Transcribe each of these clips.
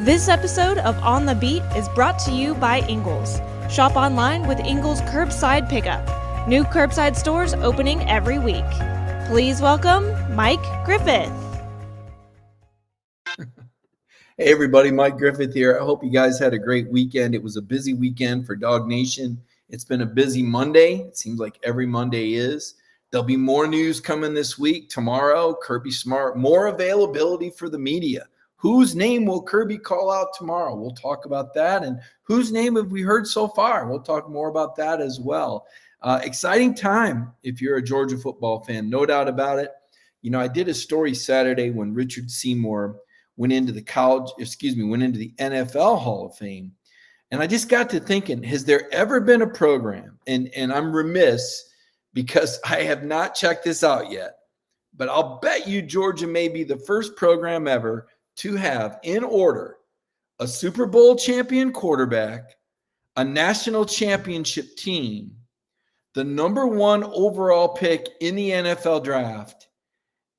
This episode of On the Beat is brought to you by Ingles. Shop online with Ingles Curbside Pickup. New curbside stores opening every week. Please welcome Mike Griffith. Hey everybody, Mike Griffith here. I hope you guys had a great weekend. It was a busy weekend for Dog Nation. It's been a busy Monday. It seems like every Monday is. There'll be more news coming this week. Tomorrow, Kirby Smart, more availability for the media. Whose name will Kirby call out tomorrow? We'll talk about that. And whose name have we heard so far? We'll talk more about that as well. Exciting time if you're a Georgia football fan, no doubt about it. You know, I did a story Saturday when Richard Seymour went into the NFL Hall of Fame. And I just got to thinking, has there ever been a program, and I'm remiss because I have not checked this out yet, but I'll bet you Georgia may be the first program ever to have, in order, a Super Bowl champion quarterback, a national championship team, the number one overall pick in the NFL draft,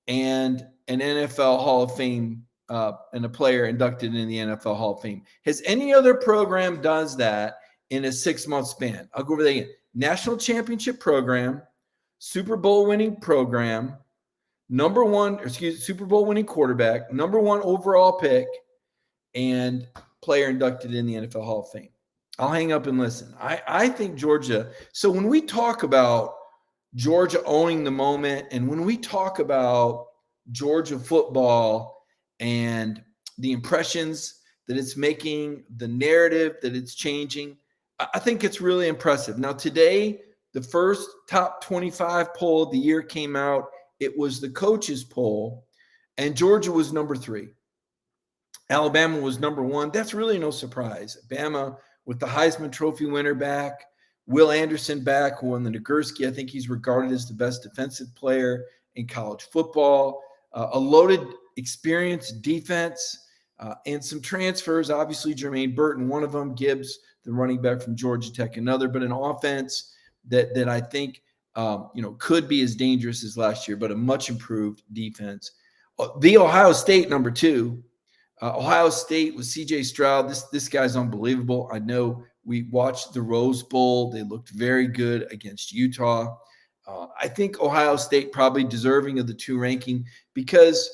and an NFL Hall of Fame and a player inducted in the NFL Hall of Fame. Has any other program does that in a 6-month span? I'll go over that again. National championship program, Super Bowl winning program, Super Bowl winning quarterback, number one overall pick, and player inducted in the NFL Hall of Fame. I'll hang up and listen. I think Georgia. So when we talk about Georgia owning the moment, and when we talk about Georgia football and the impressions that it's making, the narrative that it's changing, I think it's really impressive. Now, today, the first top 25 poll of the year came out. It was the coaches poll, and Georgia was number 3. Alabama was number 1. That's really no surprise. Bama with the Heisman Trophy winner back, Will Anderson back, who won the Nagurski. I think he's regarded as the best defensive player in college football. A loaded, experienced defense, and some transfers. Obviously, Jermaine Burton, one of them. Gibbs, the running back from Georgia Tech, another. But an offense that I think could be as dangerous as last year, but a much improved defense. The Ohio State number 2. Ohio State with C.J. Stroud. This guy's unbelievable. I know we watched the Rose Bowl. They looked very good against Utah. I think Ohio State probably deserving of the 2 ranking because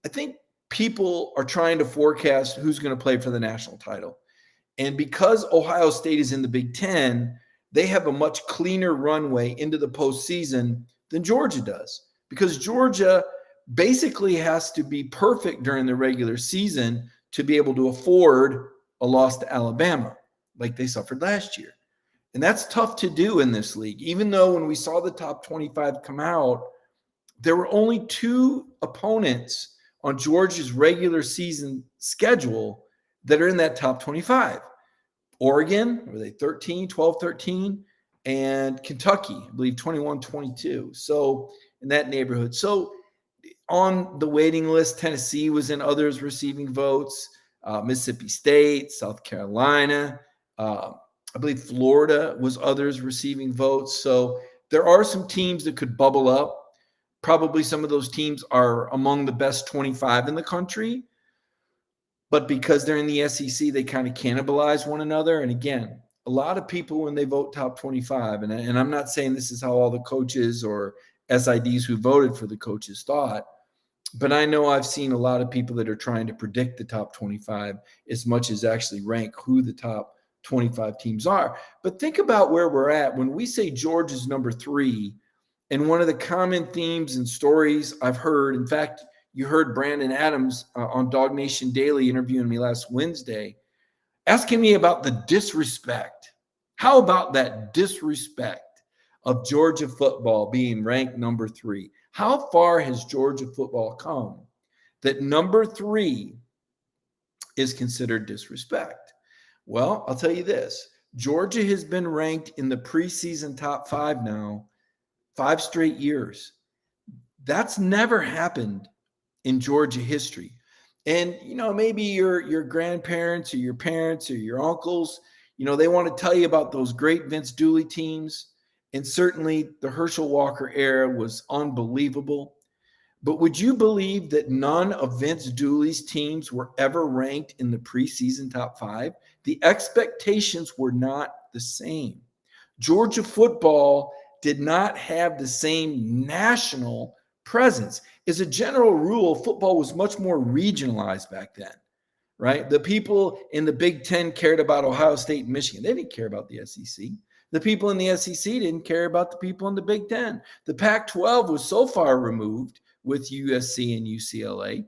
I think people are trying to forecast who's going to play for the national title. And because Ohio State is in the Big Ten, they have a much cleaner runway into the postseason than Georgia does, because Georgia basically has to be perfect during the regular season to be able to afford a loss to Alabama like they suffered last year. And that's tough to do in this league. Even though when we saw the top 25 come out, there were only 2 opponents on Georgia's regular season schedule that are in that top 25. Oregon, were they 12-13, and Kentucky, I believe 21-22. So in that neighborhood. So on the waiting list, Tennessee was in others receiving votes, Mississippi State, South Carolina, I believe Florida was others receiving votes. So there are some teams that could bubble up. Probably some of those teams are among the best 25 in the country. But because they're in the SEC, they kind of cannibalize one another. And again, a lot of people, when they vote top 25, and I'm not saying this is how all the coaches or SIDs who voted for the coaches thought, but I know I've seen a lot of people that are trying to predict the top 25 as much as actually rank who the top 25 teams are. But think about where we're at. When we say Georgia's number 3, and one of the common themes and stories I've heard, in fact, you heard Brandon Adams on Dog Nation Daily interviewing me last Wednesday, asking me about the disrespect. How about that disrespect of Georgia football being ranked number 3? How far has Georgia football come that number 3 is considered disrespect? Well, I'll tell you this. Georgia has been ranked in the preseason top 5 now 5 straight years. That's never happened in Georgia history. And, maybe your grandparents or your parents or your uncles, they want to tell you about those great Vince Dooley teams. And certainly the Herschel Walker era was unbelievable. But would you believe that none of Vince Dooley's teams were ever ranked in the preseason top 5? The expectations were not the same. Georgia football did not have the same national presence. As a general rule, football was much more regionalized back then, right? The people in the Big Ten cared about Ohio State and Michigan. They didn't care about the SEC. The people in the SEC didn't care about the people in the Big Ten. The Pac-12 was so far removed with USC and UCLA,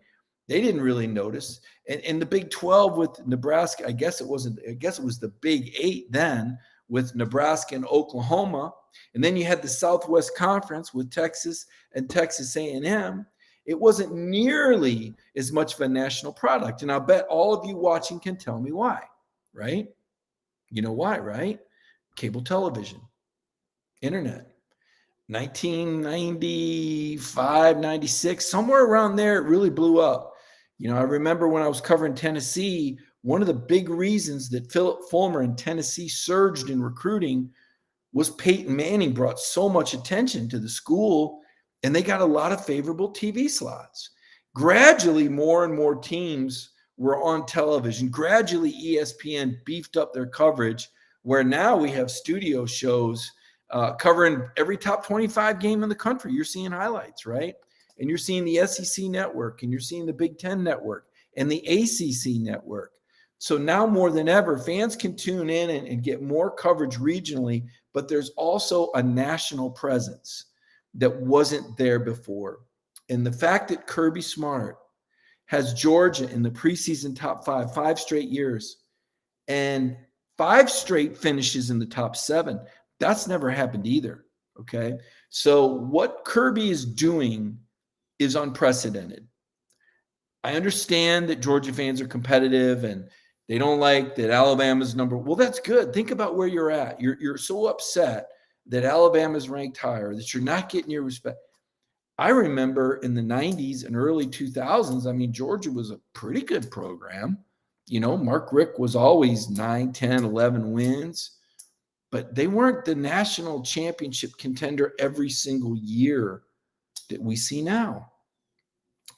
they didn't really notice. And the Big 12 with Nebraska, I guess it was the Big 8 then, with Nebraska and Oklahoma. And then you had the Southwest Conference with Texas and Texas A&M. It wasn't nearly as much of a national product. And I'll bet all of you watching can tell me why, right? You know why, right? Cable television, internet. 1995, 96, somewhere around there, it really blew up. You know, I remember when I was covering Tennessee, one of the big reasons that Philip Fulmer in Tennessee surged in recruiting was Peyton Manning brought so much attention to the school, and they got a lot of favorable TV slots. Gradually, more and more teams were on television. Gradually, ESPN beefed up their coverage, where now we have studio shows covering every top 25 game in the country. You're seeing highlights, right? And you're seeing the SEC network, and you're seeing the Big Ten network and the ACC network. So now more than ever, fans can tune in and get more coverage regionally, but there's also a national presence that wasn't there before. And the fact that Kirby Smart has Georgia in the preseason top 5 straight years, and 5 straight finishes in the top 7, that's never happened either, okay? So what Kirby is doing is unprecedented. I understand that Georgia fans are competitive and they don't like that Alabama's number. Well, that's good. Think about where you're at. You're so upset that Alabama's ranked higher, that you're not getting your respect. I remember in the 90s and early 2000s, I mean, Georgia was a pretty good program. You know, Mark Richt was always 9, 10, 11 wins. But they weren't the national championship contender every single year that we see now.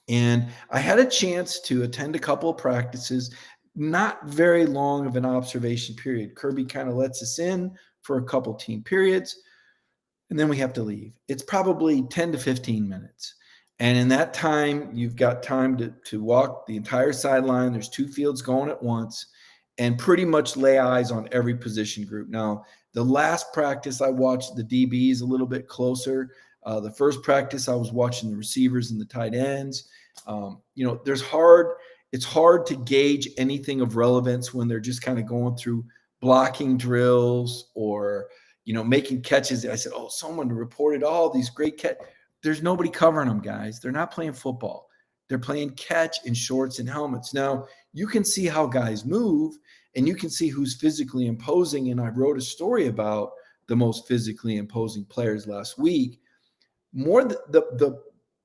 And I had a chance to attend a couple of practices, not very long of an observation period. Kirby kind of lets us in for a couple team periods, and then we have to leave. It's probably 10 to 15 minutes. And in that time, you've got time to walk the entire sideline. There's 2 fields going at once, and pretty much lay eyes on every position group. Now, the last practice I watched the DBs a little bit closer. The first practice I was watching the receivers and the tight ends. You know, it's hard to gauge anything of relevance when they're just kind of going through blocking drills or, you know, making catches. I said, oh, someone reported all these great catches. There's nobody covering them, guys. They're not playing football. They're playing catch in shorts and helmets. Now, you can see how guys move, and you can see who's physically imposing. And I wrote a story about the most physically imposing players last week. The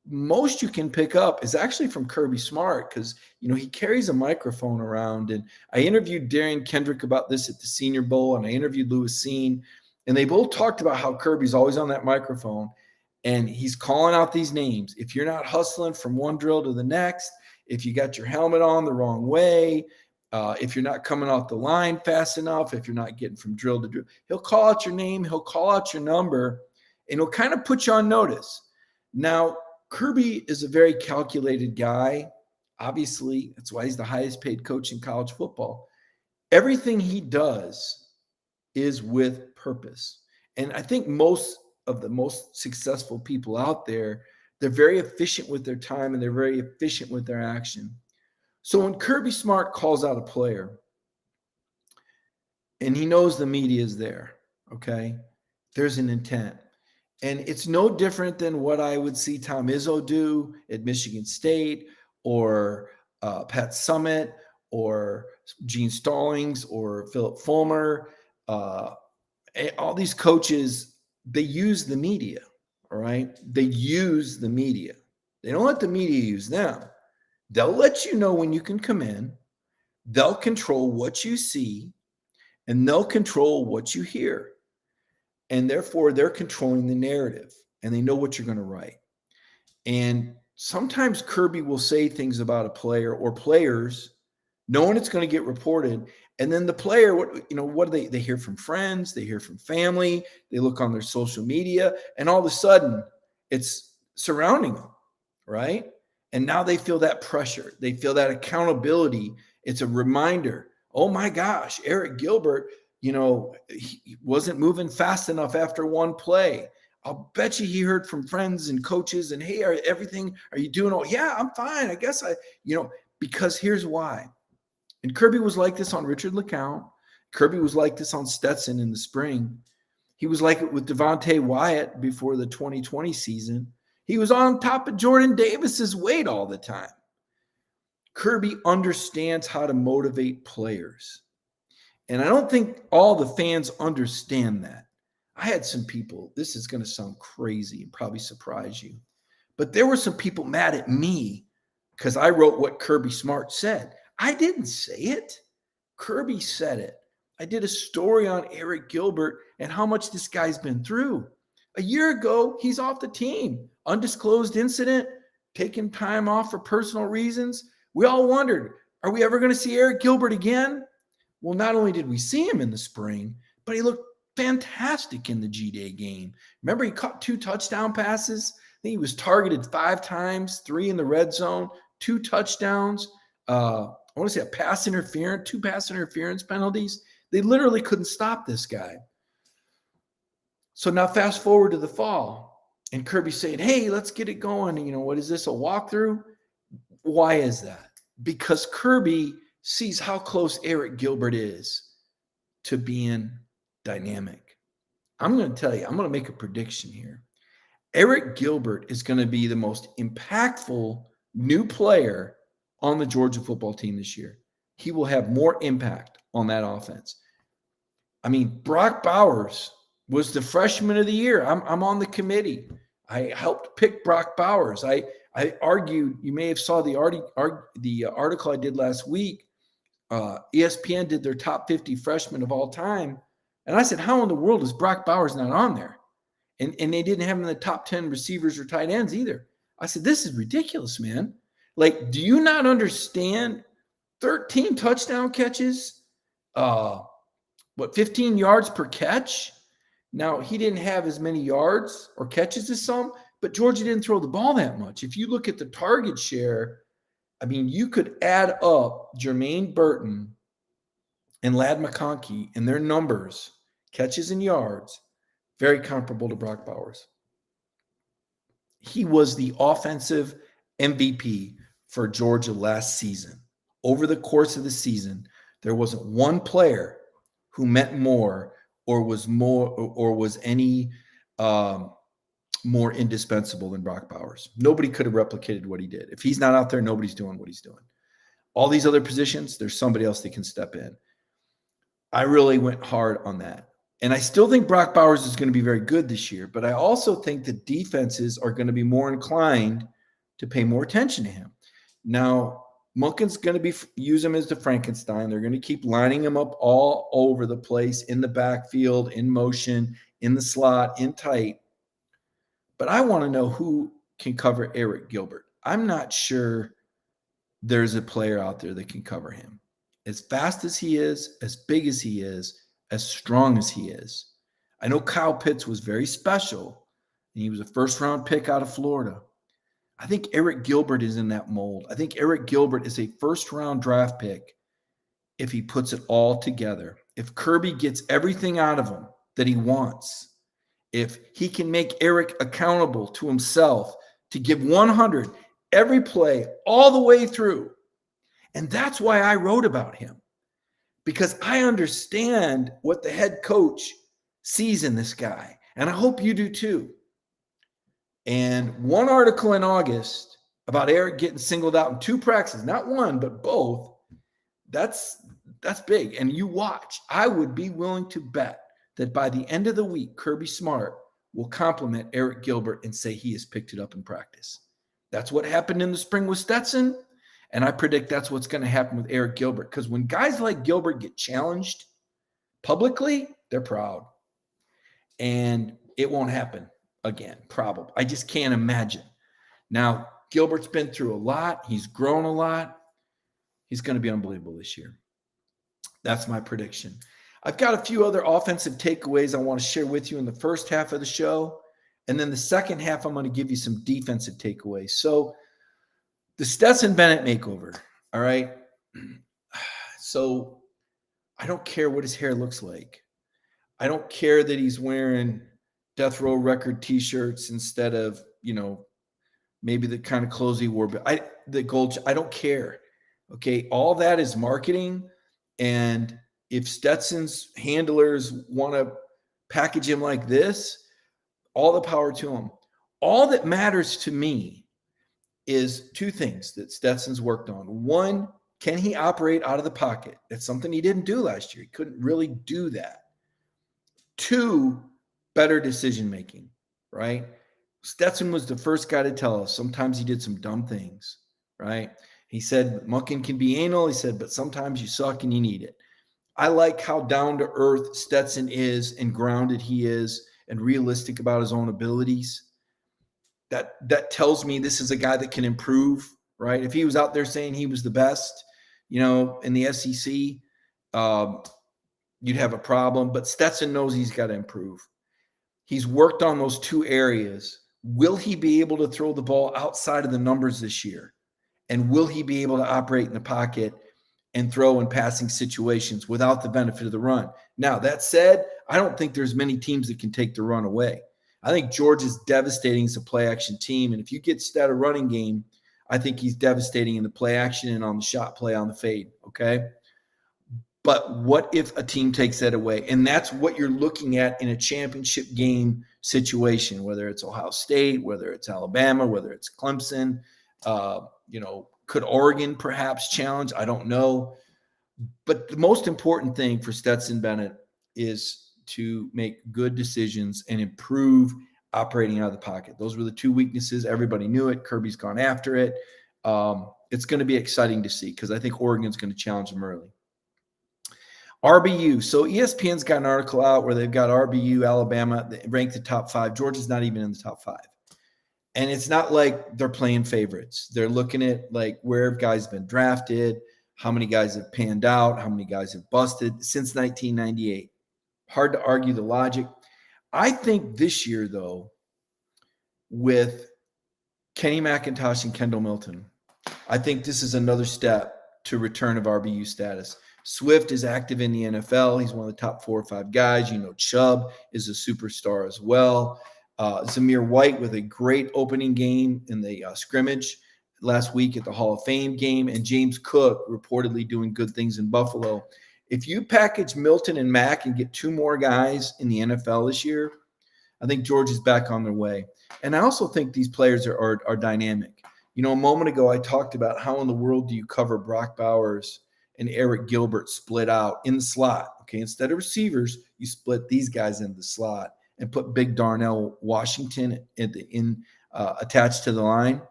most you can pick up is actually from Kirby Smart, because, you know, he carries a microphone around. And I interviewed Darian Kendrick about this at the Senior Bowl, and I interviewed Louis Seen, and they both talked about how Kirby's always on that microphone, and he's calling out these names. If you're not hustling from one drill to the next, if you got your helmet on the wrong way, if you're not coming off the line fast enough, if you're not getting from drill to drill, he'll call out your name, he'll call out your number, and he'll kind of put you on notice. Now, Kirby is a very calculated guy. Obviously, that's why he's the highest paid coach in college football. Everything he does is with purpose. And I think most of the most successful people out there, they're very efficient with their time and they're very efficient with their action. So when Kirby Smart calls out a player and he knows the media is there, okay, there's an intent. And it's no different than what I would see Tom Izzo do at Michigan State, or Pat Summitt, or Gene Stallings, or Philip Fulmer. All these coaches, they use the media, all right? They use the media. They don't let the media use them. They'll let you know when you can come in. They'll control what you see, and they'll control what you hear. And therefore, they're controlling the narrative, and they know what you're going to write. And sometimes Kirby will say things about a player or players, knowing it's going to get reported. And then the player, what do they hear from friends, they hear from family, they look on their social media, and all of a sudden it's surrounding them, right? And now they feel that pressure. They feel that accountability. It's a reminder. Oh my gosh, Eric Gilbert, he wasn't moving fast enough after one play. I'll bet you he heard from friends and coaches and, hey, are you doing all? Yeah, I'm fine. I guess because here's why. And Kirby was like this on Richard LeCount. Kirby was like this on Stetson in the spring. He was like it with Devontae Wyatt before the 2020 season. He was on top of Jordan Davis's weight all the time. Kirby understands how to motivate players. And I don't think all the fans understand that. I had some people, this is going to sound crazy and probably surprise you, but there were some people mad at me because I wrote what Kirby Smart said. I didn't say it. Kirby said it. I did a story on Eric Gilbert and how much this guy's been through. A year ago, he's off the team. Undisclosed incident, taking time off for personal reasons. We all wondered, are we ever going to see Eric Gilbert again? Well, not only did we see him in the spring, but he looked fantastic in the G-Day game. Remember, he caught 2 touchdown passes. I think he was targeted 5 times, 3 in the red zone, 2 touchdowns. I want to say 2 pass interference penalties. They literally couldn't stop this guy. So now fast forward to the fall, and Kirby's saying, hey, let's get it going. What is this, a walkthrough? Why is that? Because Kirby sees how close Eric Gilbert is to being dynamic. I'm going to tell you, I'm going to make a prediction here. Eric Gilbert is going to be the most impactful new player on the Georgia football team this year. He will have more impact on that offense. I mean, Brock Bowers was the freshman of the year. I'm on the committee. I helped pick Brock Bowers. I argued, you may have saw the article I did last week. ESPN did their top 50 freshmen of all time. And I said, how in the world is Brock Bowers not on there? And they didn't have him in the top 10 receivers or tight ends either. I said, this is ridiculous, man. Like, do you not understand 13 touchdown catches? 15 yards per catch? Now, he didn't have as many yards or catches as some, but Georgia didn't throw the ball that much. If you look at the target share, I mean, you could add up Jermaine Burton and Ladd McConkey and their numbers, catches and yards, very comparable to Brock Bowers. He was the offensive MVP for Georgia last season. Over the course of the season, there wasn't one player who meant more or was any more indispensable than Brock Bowers. Nobody could have replicated what he did. If he's not out there, nobody's doing what he's doing. All these other positions, there's somebody else that can step in. I really went hard on that. And I still think Brock Bowers is going to be very good this year, but I also think the defenses are going to be more inclined to pay more attention to him. Now, Monken's going to use him as the Frankenstein. They're going to keep lining him up all over the place, in the backfield, in motion, in the slot, in tight. But I want to know who can cover Eric Gilbert. I'm not sure there's a player out there that can cover him. As fast as he is, as big as he is, as strong as he is. I know Kyle Pitts was very special, and he was a first-round pick out of Florida. I think Eric Gilbert is in that mold. I think Eric Gilbert is a first-round draft pick if he puts it all together. If Kirby gets everything out of him that he wants, if he can make Eric accountable to himself to give 100 every play all the way through. And that's why I wrote about him, because I understand what the head coach sees in this guy. And I hope you do too. And one article in August about Eric getting singled out in 2 practices, not one, but both, that's big. And you watch. I would be willing to bet that by the end of the week, Kirby Smart will compliment Eric Gilbert and say he has picked it up in practice. That's what happened in the spring with Stetson. And I predict that's what's going to happen with Eric Gilbert. Because when guys like Gilbert get challenged publicly, they're proud. And it won't happen again, probably. I just can't imagine. Now, Gilbert's been through a lot. He's grown a lot. He's going to be unbelievable this year. That's my prediction. I've got a few other offensive takeaways I want to share with you in the first half of the show. And then the second half, I'm going to give you some defensive takeaways. So the Stetson Bennett makeover, all right? So I don't care what his hair looks like. I don't care that he's wearing Death Row Record t-shirts instead of, maybe the kind of clothes he wore. But I don't care. Okay, all that is marketing. And if Stetson's handlers want to package him like this, all the power to him. All that matters to me is two things that Stetson's worked on. One, can he operate out of the pocket? That's something he didn't do last year. He couldn't really do that. Two, better decision-making, right? Stetson was the first guy to tell us sometimes he did some dumb things, right? He said, mucking can be anal. He said, but sometimes you suck and you need it. I like how down-to-earth Stetson is and grounded he is and realistic about his own abilities. That tells me this is a guy that can improve, right? If he was out there saying he was the best, in the SEC, you'd have a problem. But Stetson knows he's got to improve. He's worked on those two areas. Will he be able to throw the ball outside of the numbers this year? And will he be able to operate in the pocket and throw in passing situations without the benefit of the run? Now, that said, I don't think there's many teams that can take the run away. I think Georgia's devastating as a play-action team. And if you get Stet a running game, I think he's devastating in the play-action and on the shot play on the fade, okay? But what if a team takes that away? And that's what you're looking at in a championship game situation, whether it's Ohio State, whether it's Alabama, whether it's Clemson. Could Oregon perhaps challenge? I don't know. But the most important thing for Stetson Bennett is to make good decisions and improve operating out of the pocket. Those were the two weaknesses. Everybody knew it. Kirby's gone after it. It's going to be exciting to see because I think Oregon's going to challenge them early. RBU. So ESPN's got an article out where they've got RBU, Alabama, ranked the top 5. Georgia's not even in the top 5. And it's not like they're playing favorites. They're looking at like where guys have been drafted, how many guys have panned out, how many guys have busted since 1998. Hard to argue the logic. I think this year, though, with Kenny McIntosh and Kendall Milton, I think this is another step to return of RBU status. Swift is active in the NFL. He's one of the top 4 or 5 guys. Chubb is a superstar as well. Zamir White with a great opening game in the scrimmage last week at the Hall of Fame game, and James Cook reportedly doing good things in Buffalo. If you package Milton and Mack and get 2 more guys in the NFL this year, I think Georgia's back on their way. And I also think these players are dynamic. A moment ago I talked about how in the world do you cover Brock Bowers and Eric Gilbert split out in the slot. Okay, instead of receivers, you split these guys in the slot and put Big Darnell Washington attached to the line.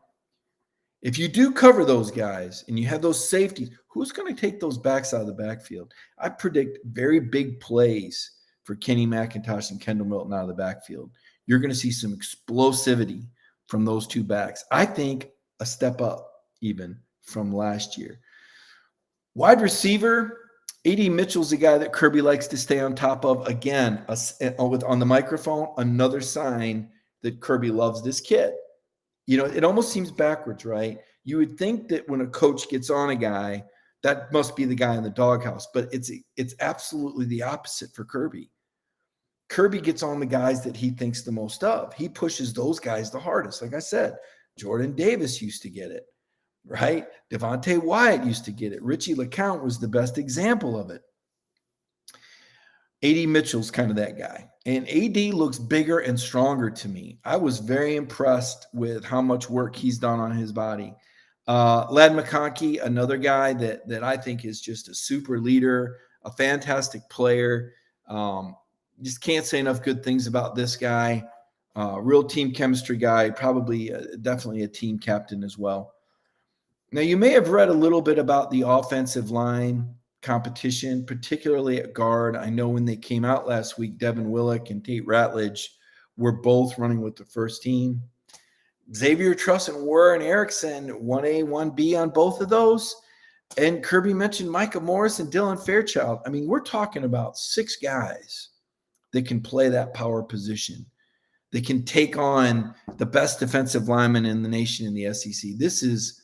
If you do cover those guys and you have those safeties, who's going to take those backs out of the backfield? I predict very big plays for Kenny McIntosh and Kendall Milton out of the backfield. You're going to see some explosivity from those 2 backs. I think a step up even from last year. Wide receiver, A.D. Mitchell's the guy that Kirby likes to stay on top of. Again, on the microphone, another sign that Kirby loves this kid. It almost seems backwards, right? You would think that when a coach gets on a guy, that must be the guy in the doghouse, but it's absolutely the opposite for Kirby. Kirby gets on the guys that he thinks the most of. He pushes those guys the hardest. Like I said, Jordan Davis used to get it, right? Devontae Wyatt used to get it. Richie LeCount was the best example of it. A.D. Mitchell's kind of that guy. And A.D. looks bigger and stronger to me. I was very impressed with how much work he's done on his body. Ladd McConkey, another guy that I think is just a super leader, a fantastic player. Just can't say enough good things about this guy. Real team chemistry guy, probably definitely a team captain as well. Now, you may have read a little bit about the offensive line competition, particularly at guard. I know when they came out last week, Devin Willock and Tate Ratledge were both running with the first team. Xavier Truss and Warren Erickson, 1A, 1B on both of those. And Kirby mentioned Micah Morris and Dylan Fairchild. I mean, we're talking about 6 guys that can play that power position. They can take on the best defensive lineman in the nation in the SEC. This is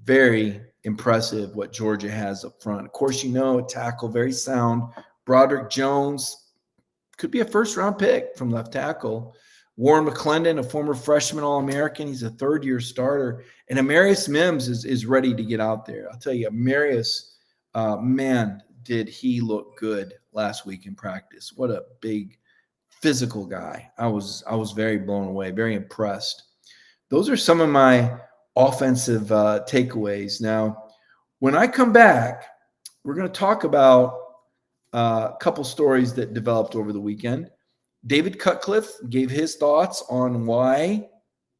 very impressive what Georgia has up front. Of course, tackle, very sound. Broderick Jones could be a first-round pick from left tackle. Warren McClendon, a former freshman All-American. He's a third-year starter. And Amarius Mims is ready to get out there. I'll tell you, Amarius, man, did he look good last week in practice. What a big physical guy. I was very blown away, very impressed. Those are some of my offensive takeaways. Now, when I come back, we're going to talk about a couple stories that developed over the weekend. David Cutcliffe gave his thoughts on why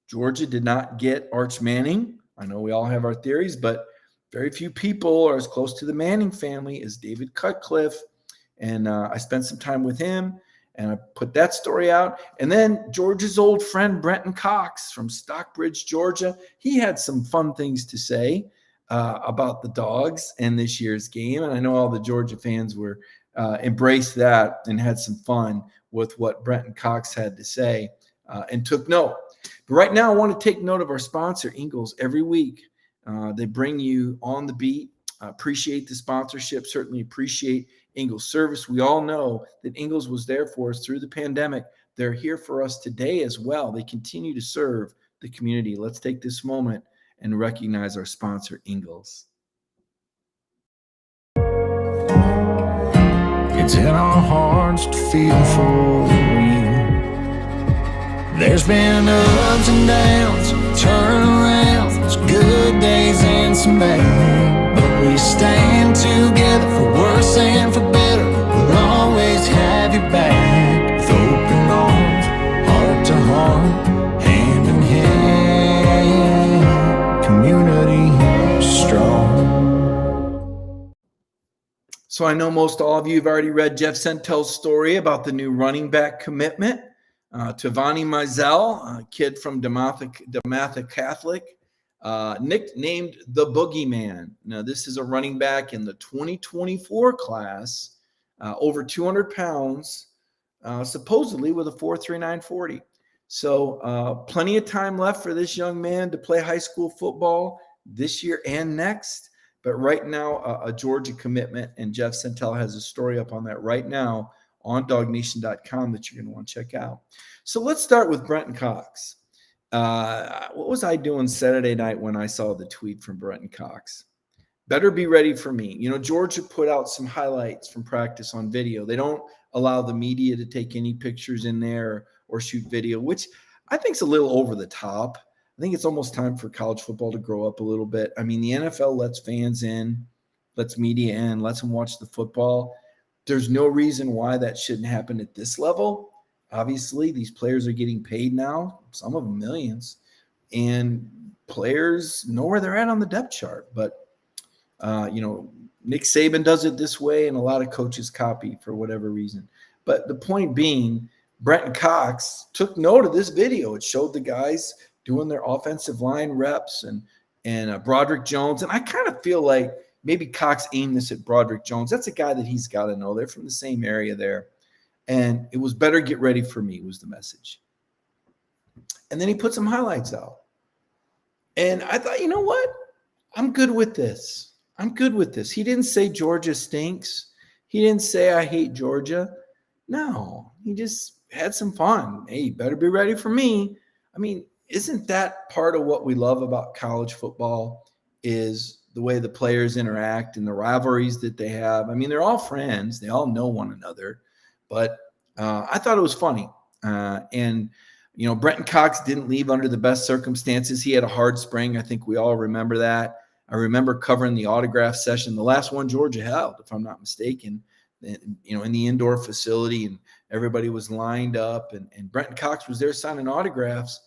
Georgia did not get Arch Manning. I know we all have our theories, but very few people are as close to the Manning family as David Cutcliffe. And I spent some time with him, and I put that story out. And then Georgia's old friend, Brenton Cox from Stockbridge, Georgia, he had some fun things to say about the Dogs and this year's game. And I know all the Georgia fans were embraced that and had some fun with what Brenton Cox had to say and took note. But right now, I want to take note of our sponsor, Ingles. Every week, they bring you On the Beat. Appreciate the sponsorship, certainly appreciate Ingles' service. We all know that Ingles was there for us through the pandemic. They're here for us today as well. They continue to serve the community. Let's take this moment and recognize our sponsor, Ingles. It's in our hearts to feel for you. There's been ups and downs, turnarounds, good days and some bad. But we stand together for worse and for better. We'll always have your back. With open arms, heart to heart, hand in hand. Community strong. So I know most all of you have already read Jeff Sentel's story about the new running back commitment to Vonnie Mizell, a kid from DeMatha Catholic, nicknamed the Boogeyman. Now, this is a running back in the 2024 class, over 200 pounds, supposedly with a 4.39 40. So plenty of time left for this young man to play high school football this year and next. But right now, a Georgia commitment, and Jeff Sentel has a story up on that right now on dognation.com that you're going to want to check out. So let's start with Brenton Cox. What was I doing Saturday night when I saw the tweet from Brenton Cox? Better be ready for me. Georgia put out some highlights from practice on video. They don't allow the media to take any pictures in there or shoot video, which I think is a little over the top. I think it's almost time for college football to grow up a little bit. I mean, the NFL lets fans in, lets media in, lets them watch the football. There's no reason why that shouldn't happen at this level. Obviously, these players are getting paid now, some of them millions, and players know where they're at on the depth chart. But, Nick Saban does it this way, and a lot of coaches copy for whatever reason. But the point being, Brenton Cox took note of this video. It showed the guys doing their offensive line reps and Broderick Jones. And I kind of feel like maybe Cox aimed this at Broderick Jones. That's a guy that he's got to know. They're from the same area there. And it was better get ready for me was the message. And then he put some highlights out. And I thought, you know what? I'm good with this. He didn't say Georgia stinks. He didn't say I hate Georgia. No, he just had some fun. Hey, you better be ready for me. I mean, isn't that part of what we love about college football is the way the players interact and the rivalries that they have? I mean, they're all friends. They all know one another. But I thought it was funny. And Brenton Cox didn't leave under the best circumstances. He had a hard spring. I think we all remember that. I remember covering the autograph session, the last one Georgia held, if I'm not mistaken, in the indoor facility, and everybody was lined up, and Brenton Cox was there signing autographs.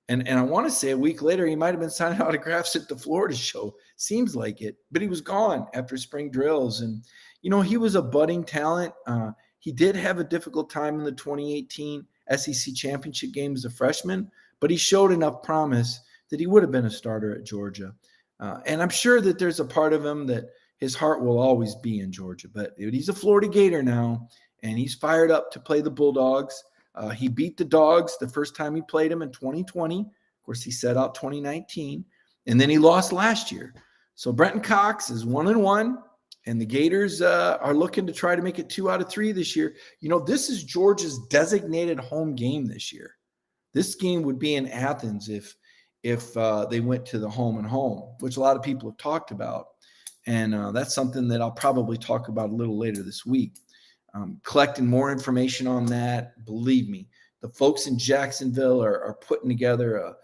And I want to say a week later, he might have been signing autographs at the Florida show. Seems like it. But he was gone after spring drills. And, he was a budding talent. He did have a difficult time in the 2018 SEC championship game as a freshman. but he showed enough promise that he would have been a starter at Georgia. And I'm sure that there's a part of him that his heart will always be in Georgia, but he's a Florida Gator now, and he's fired up to play the Bulldogs. He beat the Dogs the first time he played them in 2020. Of course, he set out 2019, and then he lost last year. So Brenton Cox is 1-1, and the Gators are looking to try to make it 2 out of 3 this year. This is Georgia's designated home game this year. This game would be in Athens if they went to the home and home, which a lot of people have talked about. And that's something that I'll probably talk about a little later this week. Collecting more information on that. Believe me, the folks in Jacksonville are putting together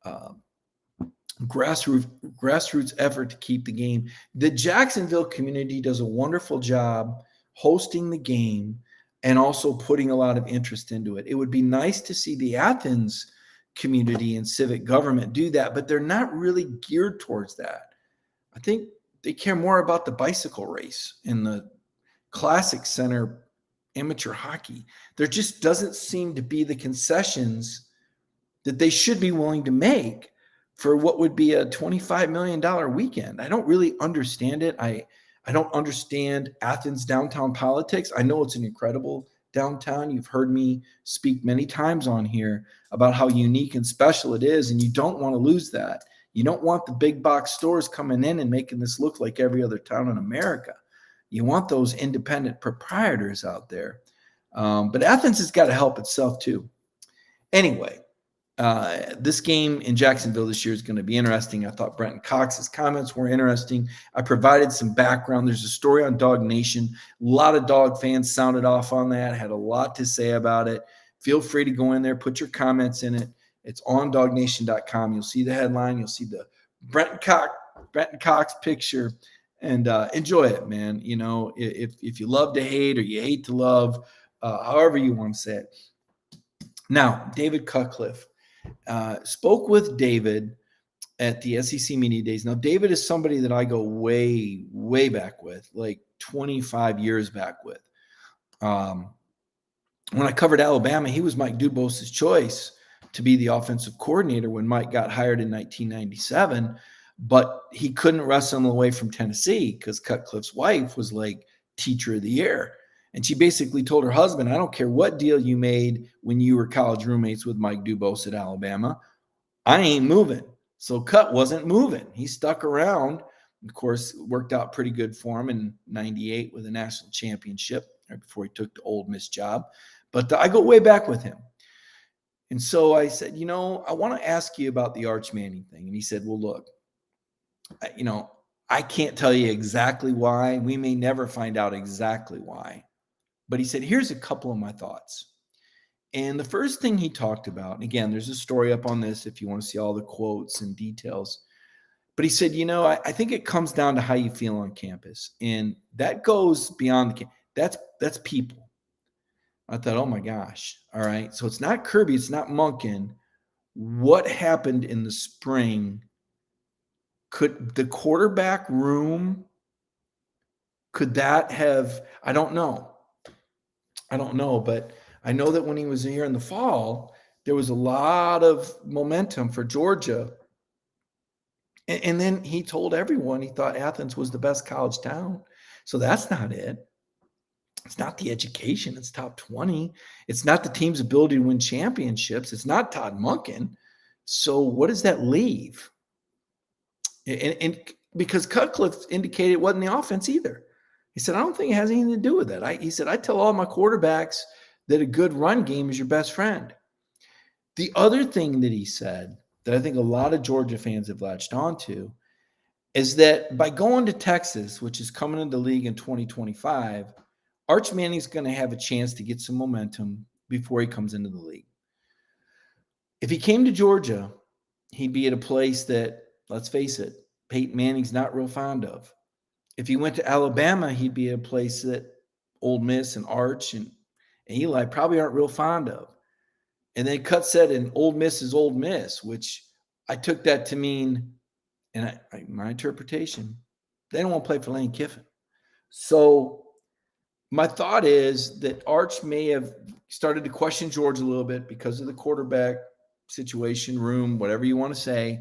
a grassroots effort to keep the game. The Jacksonville community does a wonderful job hosting the game and also putting a lot of interest into it. It would be nice to see the Athens community and civic government do that, but they're not really geared towards that. I think they care more about the bicycle race and the Classic Center amateur hockey. There just doesn't seem to be the concessions that they should be willing to make for what would be a $25 million weekend. I don't really understand it. I don't understand Athens downtown politics. I know it's an incredible downtown. You've heard me speak many times on here about how unique and special it is, and you don't want to lose that. You don't want the big box stores coming in and making this look like every other town in America. You want those independent proprietors out there. But Athens has got to help itself too. Anyway, this game in Jacksonville this year is going to be interesting. I thought Brenton Cox's comments were interesting. I provided some background. There's a story on Dog Nation. A lot of dog fans sounded off on that, had a lot to say about it. Feel free to go in there, put your comments in it. It's on dognation.com. You'll see the headline. You'll see the Brenton Cox picture, and enjoy it, man. If you love to hate or you hate to love, however you want to say it. Now, David Cutcliffe. Spoke with David at the SEC Media Days. Now, David is somebody that I go way, way back with, like 25 years back with. When I covered Alabama, he was Mike Dubos's choice to be the offensive coordinator when Mike got hired in 1997, but he couldn't wrestle him away from Tennessee because Cutcliffe's wife was like teacher of the year. And she basically told her husband, I don't care what deal you made when you were college roommates with Mike Dubose at Alabama, I ain't moving. So Cut wasn't moving. He stuck around. Of course, it worked out pretty good for him in 98 with a national championship right before he took the Ole Miss job. But I go way back with him. And so I said, I want to ask you about the Arch Manning thing. And he said, well, look, I can't tell you exactly why. We may never find out exactly why. But he said, here's a couple of my thoughts. And the first thing he talked about, and again, there's a story up on this if you want to see all the quotes and details. But he said, I think it comes down to how you feel on campus. And that goes beyond the campus. That's people. I thought, oh my gosh. All right. So it's not Kirby. It's not Monken. What happened in the spring? Could the quarterback room, could that have, I don't know, but I know that when he was here in the fall, there was a lot of momentum for Georgia. And then he told everyone he thought Athens was the best college town. So that's not it. It's not the education. It's top 20. It's not the team's ability to win championships. It's not Todd Monken. So what does that leave? And because Cutcliffe indicated it wasn't the offense either. He said, I don't think it has anything to do with that. He said, I tell all my quarterbacks that a good run game is your best friend. The other thing that he said that I think a lot of Georgia fans have latched onto is that by going to Texas, which is coming into the league in 2025, Arch Manning's going to have a chance to get some momentum before he comes into the league. If he came to Georgia, he'd be at a place that, let's face it, Peyton Manning's not real fond of. If he went to Alabama, he'd be at a place that Ole Miss and Arch and Eli probably aren't real fond of. And then Cut said, and Ole Miss is Ole Miss, which I took that to mean, and my interpretation, they don't want to play for Lane Kiffin. So my thought is that Arch may have started to question George a little bit because of the quarterback situation, room, whatever you want to say.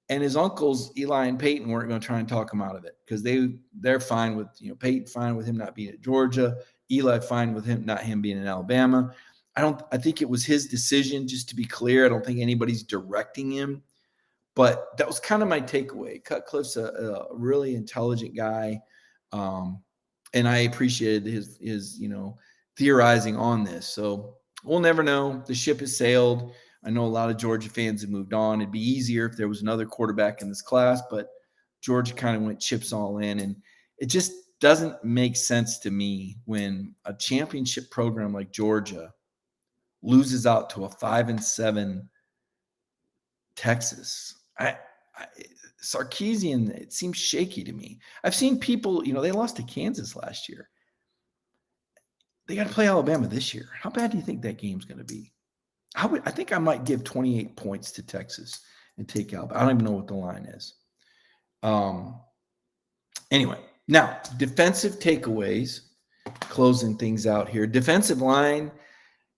And his uncles, Eli and Peyton, weren't going to try and talk him out of it because they're fine with, Peyton fine with him not being at Georgia, Eli fine with him being in Alabama. I think it was his decision, just to be clear. I don't think anybody's directing him. But that was kind of my takeaway. Cutcliffe's a really intelligent guy. And I appreciated his theorizing on this. So we'll never know. The ship has sailed. I know a lot of Georgia fans have moved on. It'd be easier if there was another quarterback in this class, but Georgia kind of went chips all in. And it just doesn't make sense to me when a championship program like Georgia loses out to a 5-7 Texas. Sarkisian, it seems shaky to me. I've seen people, they lost to Kansas last year. They got to play Alabama this year. How bad do you think that game's going to be? I think I might give 28 points to Texas and take Alabama. I don't even know what the line is. Anyway, now defensive takeaways, closing things out here. Defensive line,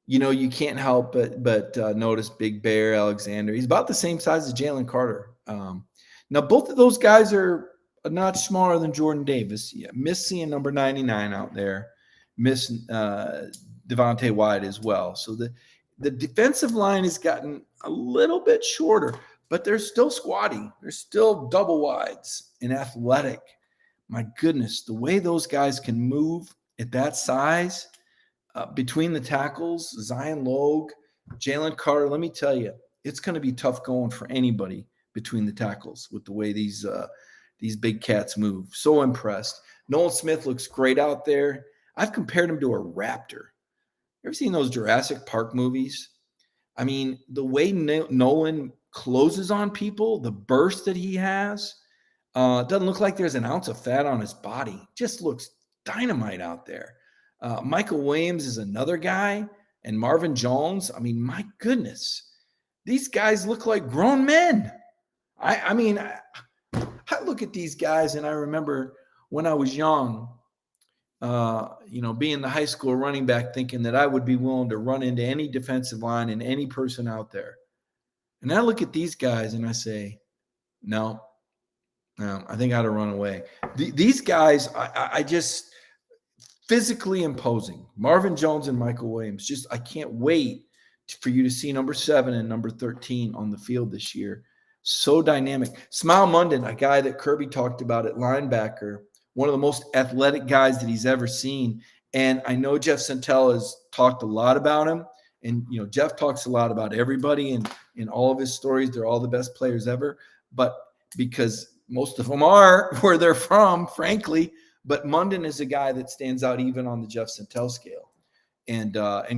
you can't help but notice Big Bear Alexander. He's about the same size as Jalen Carter. Now, both of those guys are a notch smaller than Jordan Davis. Yeah, miss seeing number 99 out there. Miss Devontae Wyatt as well. So the defensive line has gotten a little bit shorter, but they're still squatty. They're still double wides and athletic. My goodness, the way those guys can move at that size between the tackles, Zion Logue, Jalen Carter, let me tell you, it's going to be tough going for anybody between the tackles with the way these big cats move. So impressed. Nolan Smith looks great out there. I've compared him to a raptor. You ever seen those Jurassic Park movies? I mean, the way Nolan closes on people, the burst that he has, doesn't look like there's an ounce of fat on his body. Just looks dynamite out there. Michael Williams is another guy, and Marvin Jones. I mean, my goodness, these guys look like grown men. I look at these guys, and I remember when I was young, being the high school running back, thinking that I would be willing to run into any defensive line and any person out there. And I look at these guys and I say, no, I think I'd have run away. These guys, I just physically imposing. Marvin Jones and Michael Williams, I can't wait for you to see number 7 and number 13 on the field this year. So dynamic. Smile Munden, a guy that Kirby talked about at linebacker, one of the most athletic guys that he's ever seen. And I know Jeff Santel has talked a lot about him. And, Jeff talks a lot about everybody and in all of his stories. They're all the best players ever. But because most of them are where they're from, frankly. But Munden is a guy that stands out even on the Jeff Santel scale. And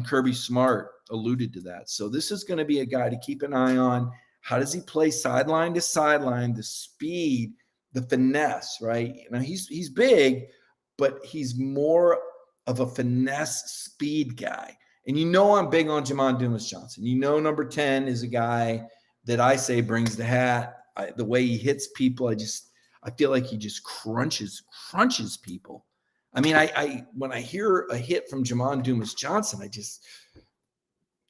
Kirby Smart alluded to that. So this is going to be a guy to keep an eye on. How does he play sideline to sideline, the speed, the finesse, right? He's big, but he's more of a finesse speed guy. And I'm big on Jamon Dumas-Johnson. Number 10 is a guy that I say brings the hat. The way he hits people, I feel like he just crunches people. I mean, when I hear a hit from Jamon Dumas-Johnson, I just,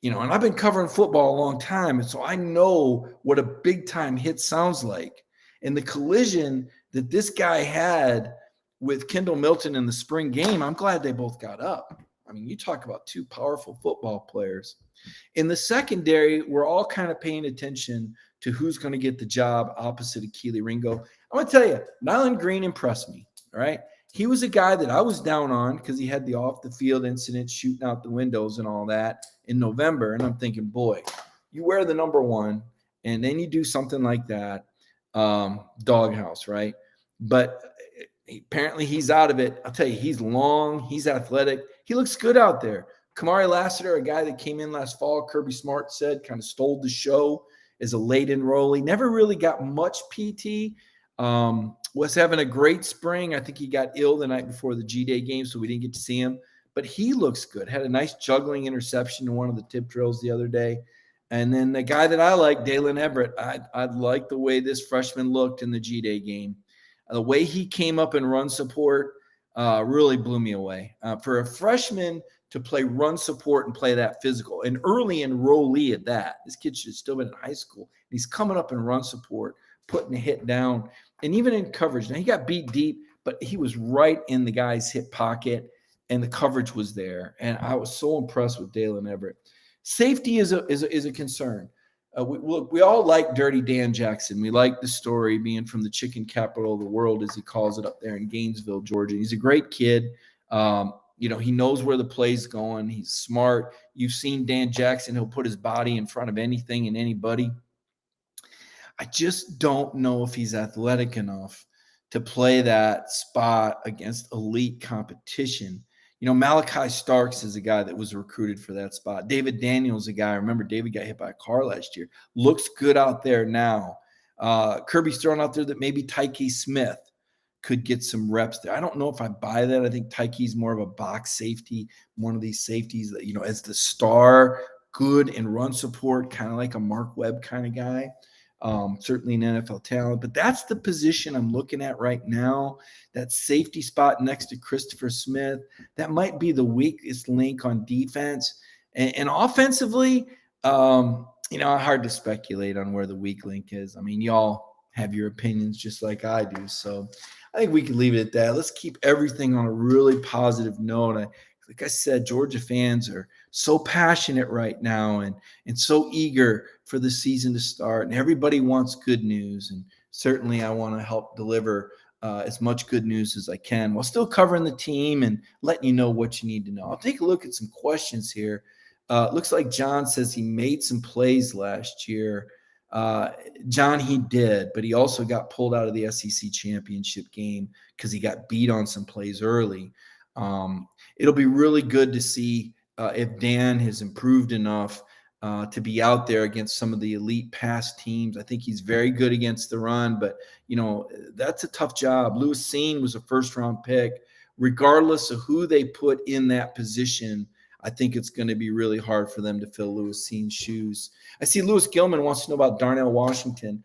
and I've been covering football a long time, and so I know what a big-time hit sounds like. And the collision that this guy had with Kendall Milton in the spring game, I'm glad they both got up. I mean, you talk about two powerful football players. In the secondary, we're all kind of paying attention to who's going to get the job opposite of Keely Ringo. I'm going to tell you, Nyland Green impressed me, all right? He was a guy that I was down on because he had the off-the-field incident shooting out the windows and all that in November. And I'm thinking, boy, you wear the number 1, and then you do something like that, doghouse, right? But apparently he's out of it. I'll tell you, he's long, he's athletic. He looks good out there. Kamari Lasseter, a guy that came in last fall, Kirby Smart said, kind of stole the show as a late enrollee. Never really got much PT. Was having a great spring. I think he got ill the night before the G-Day game, so we didn't get to see him. But he looks good. Had a nice juggling interception in one of the tip drills the other day. And then the guy that I like, Dalen Everett, I like the way this freshman looked in the G-Day game. The way he came up and run support really blew me away. For a freshman to play run support and play that physical. And early enrollee at that. This kid should have still been in high school. He's coming up in run support, putting a hit down, and even in coverage. Now, he got beat deep, but he was right in the guy's hip pocket, and the coverage was there. And I was so impressed with Dalen Everett. Safety is a concern. We all like Dirty Dan Jackson. We like the story, being from the chicken capital of the world, as he calls it, up there in Gainesville, Georgia. He's a great kid. He knows where the play's going. He's smart. You've seen Dan Jackson. He'll put his body in front of anything and anybody. I just don't know if he's athletic enough to play that spot against elite competition. Malachi Starks is a guy that was recruited for that spot. David Daniels, a guy, I remember David got hit by a car last year. Looks good out there now. Kirby's thrown out there that maybe Tyke Smith could get some reps there. I don't know if I buy that. I think Tyke's more of a box safety, one of these safeties that, as the star, good in run support, kind of like a Mark Webb kind of guy. Certainly an NFL talent, but that's the position I'm looking at right now. That safety spot next to Christopher Smith, that might be the weakest link on defense. And offensively, hard to speculate on where the weak link is. I mean, y'all have your opinions just like I do. So I think we can leave it at that. Let's keep everything on a really positive note. Like I said, Georgia fans are so passionate right now and so eager for the season to start. And everybody wants good news. And certainly I want to help deliver as much good news as I can while still covering the team and letting you know what you need to know. I'll take a look at some questions here. Looks like John says he made some plays last year. John, he did, but he also got pulled out of the SEC championship game because he got beat on some plays early. It'll be really good to see if Dan has improved enough to be out there against some of the elite pass teams. I think he's very good against the run, but, that's a tough job. Lewis Cine was a first-round pick. Regardless of who they put in that position, I think it's going to be really hard for them to fill Lewis Cine's shoes. I see Lewis Gilman wants to know about Darnell Washington.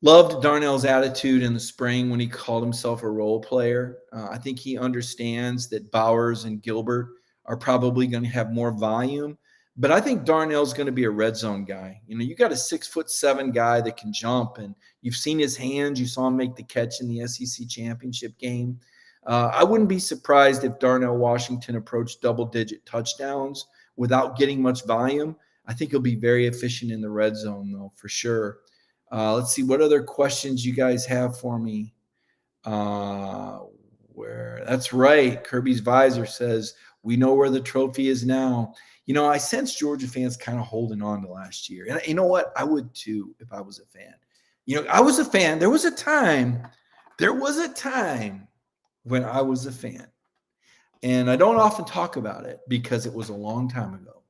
Loved Darnell's attitude in the spring when he called himself a role player. I think he understands that Bowers and Gilbert are probably going to have more volume. But I think Darnell's going to be a red zone guy. You got a 6'7" guy that can jump, and you've seen his hands. You saw him make the catch in the SEC championship game. I wouldn't be surprised if Darnell Washington approached double-digit touchdowns without getting much volume. I think he'll be very efficient in the red zone, though, for sure. Let's see what other questions you guys have for me. That's right. Kirby's Visor says, we know where the trophy is now. I sense Georgia fans kind of holding on to last year. And you know what? I would too if I was a fan. I was a fan. There was a time when I was a fan. And I don't often talk about it because it was a long time ago.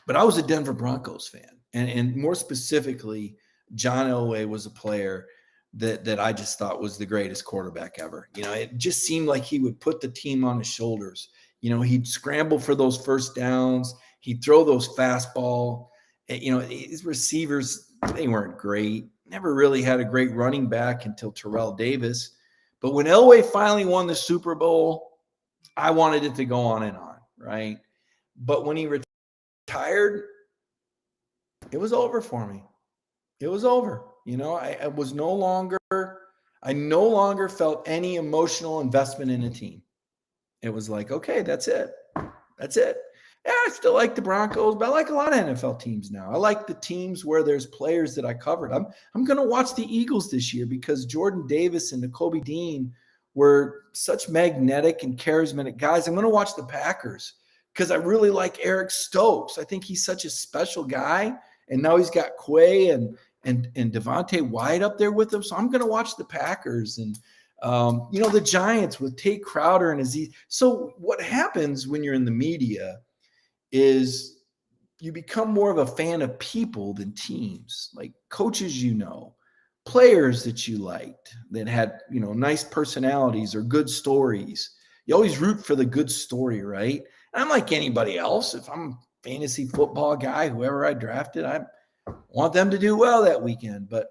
But I was a Denver Broncos fan. And more specifically, John Elway was a player that I just thought was the greatest quarterback ever. It just seemed like he would put the team on his shoulders. He'd scramble for those first downs. He'd throw those fastball. His receivers, they weren't great. Never really had a great running back until Terrell Davis. But when Elway finally won the Super Bowl, I wanted it to go on and on, right? But when he retired, it was over for me. It was over. I no longer felt any emotional investment in a team. It was like, okay, that's it. That's it. Yeah, I still like the Broncos, but I like a lot of NFL teams now. I like the teams where there's players that I covered. I'm going to watch the Eagles this year because Jordan Davis and Nakobe Dean were such magnetic and charismatic guys. I'm going to watch the Packers because I really like Eric Stokes. I think he's such a special guy. And now he's got Quay and Devontae White up there with him. So I'm going to watch the Packers and, the Giants with Tate Crowder and Aziz. So what happens when you're in the media is you become more of a fan of people than teams, like coaches, players that you liked that had, nice personalities or good stories. You always root for the good story, right? And I'm like anybody else. If I'm a fantasy football guy, whoever I drafted, I want them to do well that weekend. But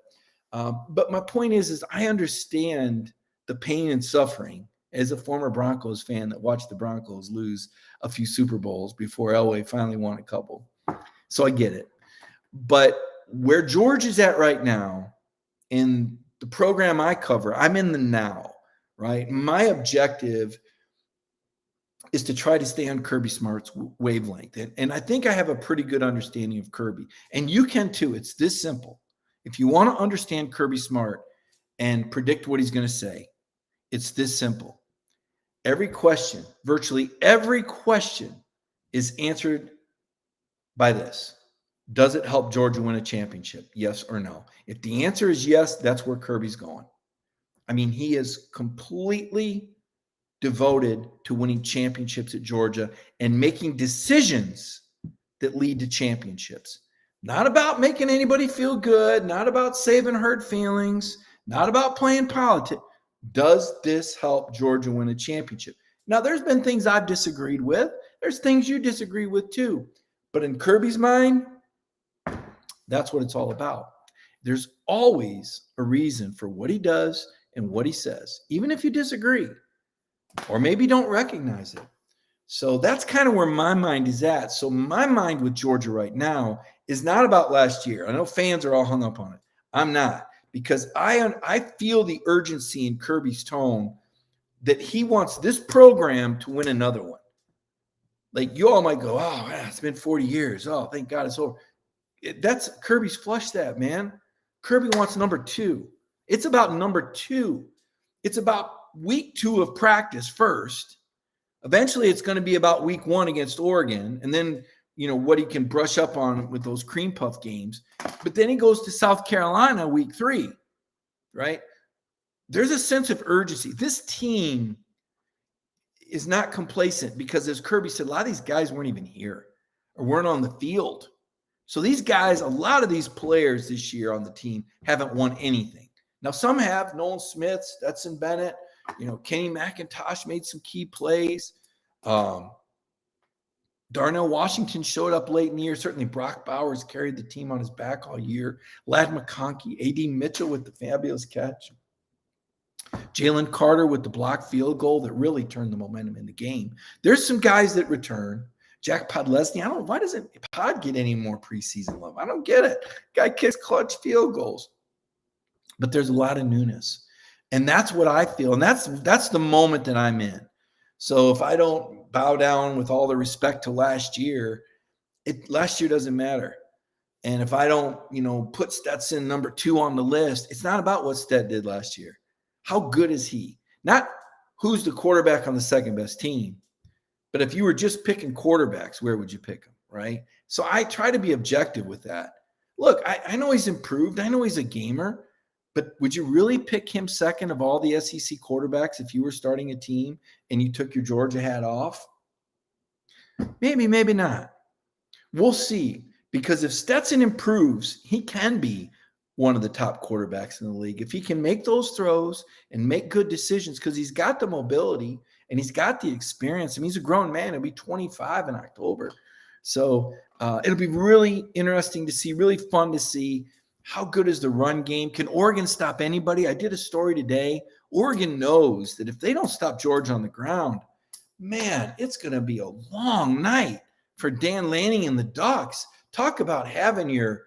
my point is I understand the pain and suffering as a former Broncos fan that watched the Broncos lose a few Super Bowls before Elway finally won a couple. So I get it. But where George is at right now, in the program I cover, I'm in the now, right? My objective is to try to stay on Kirby Smart's wavelength. And I think I have a pretty good understanding of Kirby. And you can too. It's this simple. If you want to understand Kirby Smart and predict what he's going to say, it's this simple. Every question, virtually every question, is answered by this. Does it help Georgia win a championship? Yes or no? If the answer is yes, that's where Kirby's going. I mean, he is completely devoted to winning championships at Georgia and making decisions that lead to championships. Not about making anybody feel good, not about saving hurt feelings, not about playing politics. Does this help Georgia win a championship? Now, there's been things I've disagreed with. There's things you disagree with too. But in Kirby's mind, that's what it's all about. There's always a reason for what he does and what he says, even if you disagree or maybe don't recognize it. So that's kind of where my mind is at. So my mind with Georgia right now is not about last year. I know fans are all hung up on it. I'm not, because I feel the urgency in Kirby's tone that he wants this program to win another one. Like, you all might go, oh, man, it's been 40 years. Oh, thank God it's over. That's Kirby's flushed that, man. Kirby wants number 2. It's about number 2. It's about week 2 of practice first. Eventually, it's going to be about week 1 against Oregon. And then, what he can brush up on with those cream puff games. But then he goes to South Carolina week 3, right? There's a sense of urgency. This team is not complacent because, as Kirby said, a lot of these guys weren't even here or weren't on the field. So these guys, a lot of these players this year on the team haven't won anything. Now, some have. Nolan Smith, Stetson Bennett, Kenny McIntosh made some key plays. Darnell Washington showed up late in the year. Certainly Brock Bowers carried the team on his back all year. Ladd McConkey, A.D. Mitchell with the fabulous catch. Jalen Carter with the blocked field goal that really turned the momentum in the game. There's some guys that return. Jack Podlesny, why doesn't Pod get any more preseason love? I don't get it. Guy kicks clutch field goals. But there's a lot of newness. And that's what I feel. And that's the moment that I'm in. So if I don't bow down with all the respect to last year, last year doesn't matter. And if I don't, put Stetson number 2 on the list, it's not about what Stet did last year. How good is he? Not who's the quarterback on the second best team. But if you were just picking quarterbacks, where would you pick them, right? So I try to be objective with that. Look, I know he's improved. I know he's a gamer. But would you really pick him second of all the SEC quarterbacks if you were starting a team and you took your Georgia hat off? Maybe, maybe not. We'll see. Because if Stetson improves, he can be one of the top quarterbacks in the league. If he can make those throws and make good decisions, because he's got the mobility and he's got the experience. I mean, he's a grown man. He'll be 25 in October. So it'll be really interesting to see, really fun to see. How good is the run game? Can Oregon stop anybody? I did a story today. Oregon knows that if they don't stop Georgia on the ground, man, it's going to be a long night for Dan Lanning and the Ducks. Talk about having your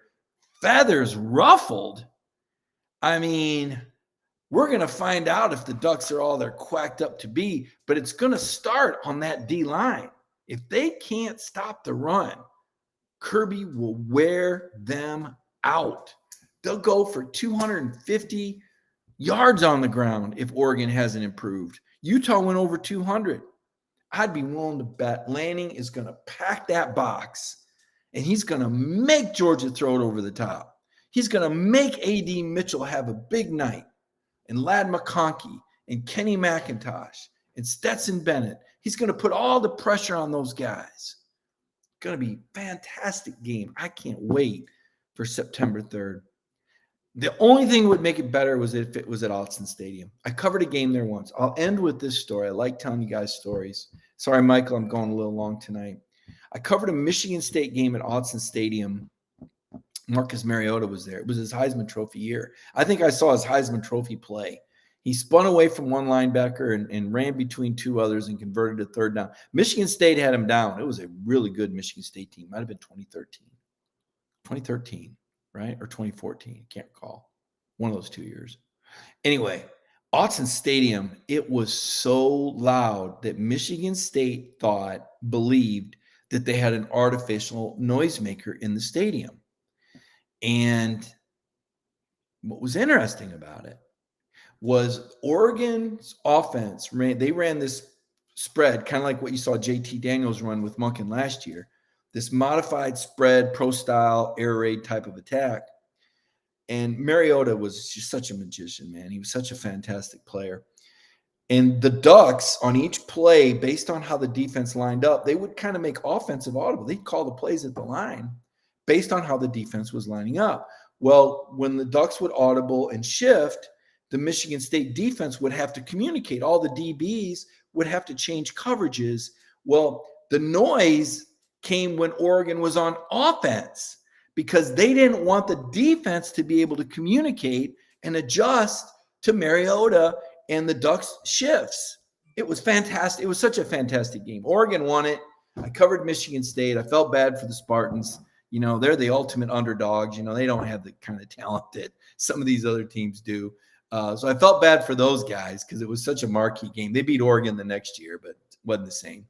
feathers ruffled. I mean, we're going to find out if the Ducks are all they're quacked up to be, but it's going to start on that D line. If they can't stop the run, Kirby will wear them out. They'll go for 250 yards on the ground if Oregon hasn't improved. Utah went over 200. I'd be willing to bet Lanning is going to pack that box, and he's going to make Georgia throw it over the top. He's going to make A.D. Mitchell have a big night, and Ladd McConkey, and Kenny McIntosh, and Stetson Bennett. He's going to put all the pressure on those guys. Going to be a fantastic game. I can't wait for September 3rd. The only thing that would make it better was if it was at Autzen Stadium. I covered a game there once. I'll end with this story. I like telling you guys stories. Sorry, Michael, I'm going a little long tonight. I covered a Michigan State game at Autzen Stadium. Marcus Mariota was there. It was his Heisman Trophy year. I think I saw his Heisman Trophy play. He spun away from one linebacker and ran between two others and converted a third down. Michigan State had him down. It was a really good Michigan State team. Might have been 2013, right? Or 2014. I can't recall. One of those 2 years. Anyway, Autzen Stadium, it was so loud that Michigan State believed that they had an artificial noisemaker in the stadium. And what was interesting about it was Oregon's offense, they ran this spread, kind of like what you saw JT Daniels run with Monken last year, this modified spread, pro-style, air raid type of attack. And Mariota was just such a magician, man. He was such a fantastic player. And the Ducks, on each play, based on how the defense lined up, they would kind of make offensive audible. They'd call the plays at the line based on how the defense was lining up. Well, when the Ducks would audible and shift, the Michigan State defense would have to communicate. All the DBs would have to change coverages. Well, the noise came when Oregon was on offense because they didn't want the defense to be able to communicate and adjust to Mariota and the Ducks shifts. It was fantastic. It was such a fantastic game. Oregon won it. I covered Michigan State. I felt bad for the Spartans. You know, they're the ultimate underdogs. You know, they don't have the kind of talent that some of these other teams do. So I felt bad for those guys because it was such a marquee game. They beat Oregon the next year, but it wasn't the same.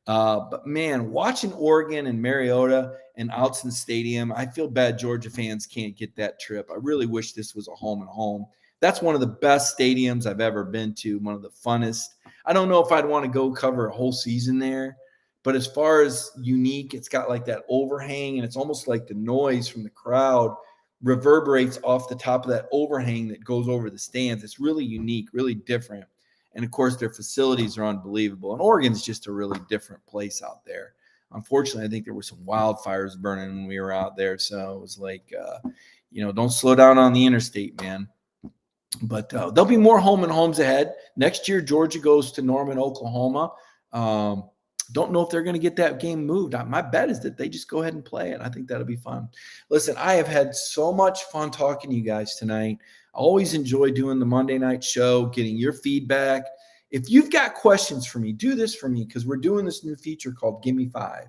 But, man, watching Oregon and Mariota and Autzen Stadium, I feel bad Georgia fans can't get that trip. I really wish this was a home and home. That's one of the best stadiums I've ever been to, one of the funnest. I don't know if I'd want to go cover a whole season there, but as far as unique, it's got like that overhang, and it's almost like the noise from the crowd reverberates off the top of that overhang that goes over the stands. It's really unique, really different. And, of course, their facilities are unbelievable. And Oregon's just a really different place out there. Unfortunately, I think there were some wildfires burning when we were out there. So it was like, don't slow down on the interstate, man. But there'll be more home and homes ahead. Next year, Georgia goes to Norman, Oklahoma. Don't know if they're going to get that game moved. My bet is that they just go ahead and play it. I think that'll be fun. Listen, I have had so much fun talking to you guys tonight. I always enjoy doing the Monday night show, getting your feedback. If you've got questions for me, do this for me because we're doing this new feature called Gimme 5.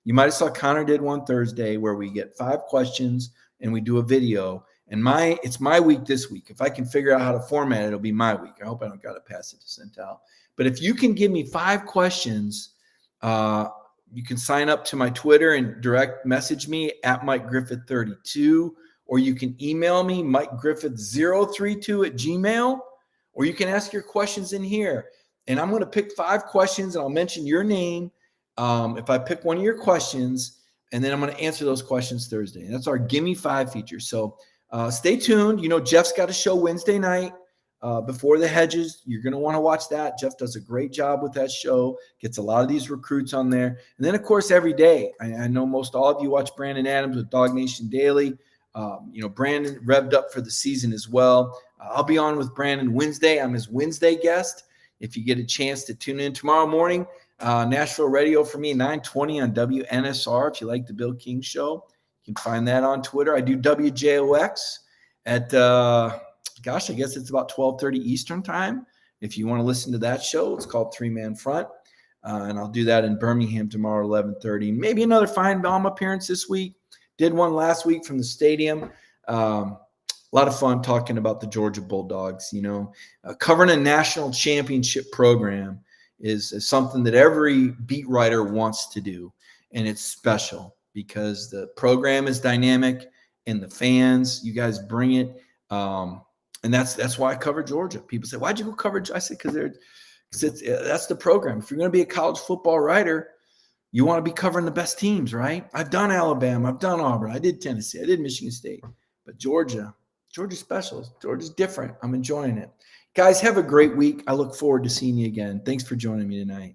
You might have saw Connor did one Thursday where we get 5 questions and we do a video. And it's my week this week. If I can figure out how to format it, it'll be my week. I hope I don't got to pass it to Centel. But if you can give me 5 questions, you can sign up to my Twitter and direct message me at Mike Griffith 32, or you can email me MikeGriffith032@gmail, or you can ask your questions in here. And I'm going to pick 5 questions, and I'll mention your name if I pick one of your questions, and then I'm going to answer those questions Thursday. And that's our Gimme 5 feature. So stay tuned. You know, Jeff's got a show Wednesday night. Before the Hedges, you're going to want to watch that. Jeff does a great job with that show, gets a lot of these recruits on there. And then, of course, every day, I know most all of you watch Brandon Adams with Dog Nation Daily. Brandon revved up for the season as well. I'll be on with Brandon Wednesday. I'm his Wednesday guest. If you get a chance to tune in tomorrow morning, Nashville Radio for me, 9:20 on WNSR. If you like the Bill King Show, you can find that on Twitter. I do WJOX at I guess it's about 12:30 Eastern time. If you want to listen to that show, it's called 3-Man Front. And I'll do that in Birmingham tomorrow, 11:30. Maybe another Feinbaum appearance this week. Did one last week from the stadium. A lot of fun talking about the Georgia Bulldogs. Covering a national championship program is something that every beat writer wants to do. And it's special because the program is dynamic and the fans, you guys bring it. And that's why I cover Georgia. People say, why'd you go cover? I said, because that's the program. If you're going to be a college football writer, you want to be covering the best teams, right? I've done Alabama. I've done Auburn. I did Tennessee. I did Michigan State. But Georgia's special. Georgia's different. I'm enjoying it. Guys, have a great week. I look forward to seeing you again. Thanks for joining me tonight.